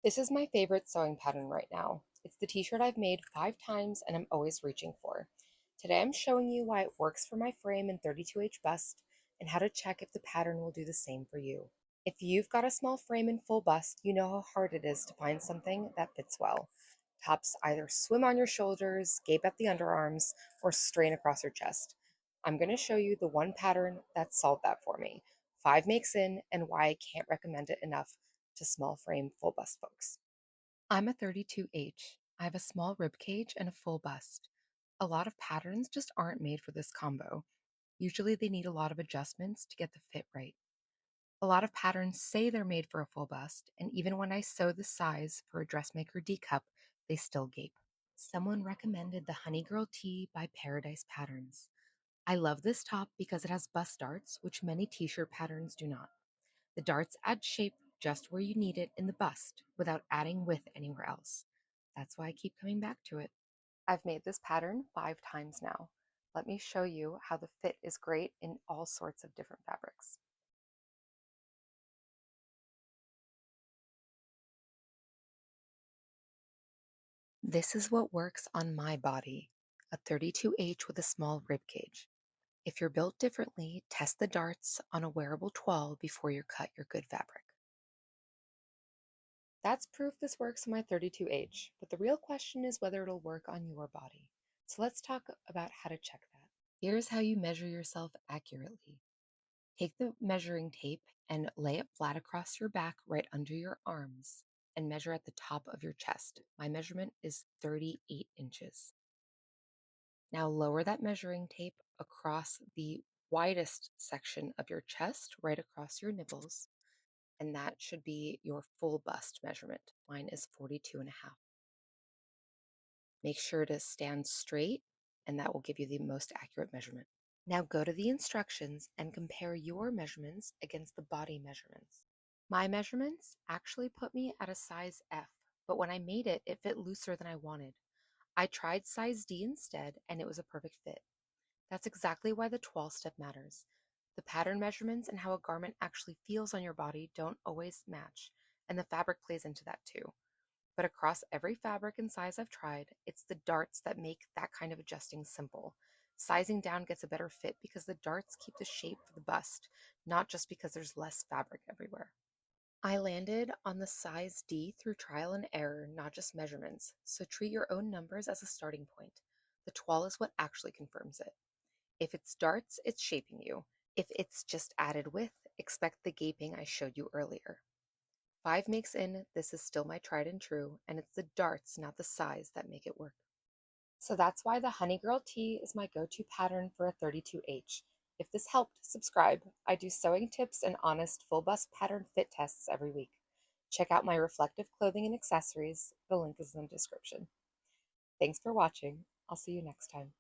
This is my favorite sewing pattern right now. It's the t-shirt I've made 5 times and I'm always reaching for. Today I'm showing you why it works for my frame and 32H bust and how to check if the pattern will do the same for you. If you've got a small frame and full bust, you know how hard it is to find something that fits well. Tops either swim on your shoulders, gape at the underarms, or strain across your chest. I'm going to show you the one pattern that solved that for me. 5 makes in and why I can't recommend it enough to small frame full bust folks. I'm a 32H. I have a small rib cage and a full bust. A lot of patterns just aren't made for this combo. Usually they need a lot of adjustments to get the fit right. A lot of patterns say they're made for a full bust, and even when I sew the size for a dressmaker D cup, they still gape. Someone recommended the Honeygirl Tee by Paradise Patterns. I love this top because it has bust darts, which many t-shirt patterns do not. The darts add shape just where you need it in the bust without adding width anywhere else. That's why I keep coming back to it. I've made this pattern 5 times now. Let me show you how the fit is great in all sorts of different fabrics. This is what works on my body, a 32H with a small rib cage. If you're built differently, test the darts on a wearable toile before you cut your good fabric. That's proof this works on my 32H, but the real question is whether it'll work on your body. So let's talk about how to check that. Here's how you measure yourself accurately. Take the measuring tape and lay it flat across your back right under your arms and measure at the top of your chest. My measurement is 38 inches. Now lower that measuring tape across the widest section of your chest, right across your nipples, and that should be your full bust measurement. Mine is 42 and a half. Make sure to stand straight, and that will give you the most accurate measurement. Now go to the instructions and compare your measurements against the body measurements. My measurements actually put me at a size F, but when I made it, it fit looser than I wanted. I tried size D instead, and it was a perfect fit. That's exactly why the 12 step matters. The pattern measurements and how a garment actually feels on your body don't always match, and the fabric plays into that too. But across every fabric and size I've tried, it's the darts that make that kind of adjusting simple. Sizing down gets a better fit because the darts keep the shape for the bust, not just because there's less fabric everywhere. I landed on the size D through trial and error, not just measurements, so treat your own numbers as a starting point. The toile is what actually confirms it. If it's darts, it's shaping you. If it's just added width, expect the gaping I showed you earlier. 5 makes in, this is still my tried and true, and it's the darts, not the size, that make it work. So that's why the Honeygirl Tee is my go-to pattern for a 32H. If this helped, subscribe. I do sewing tips and honest full bust pattern fit tests every week. Check out my reflective clothing and accessories. The link is in the description. Thanks for watching. I'll see you next time.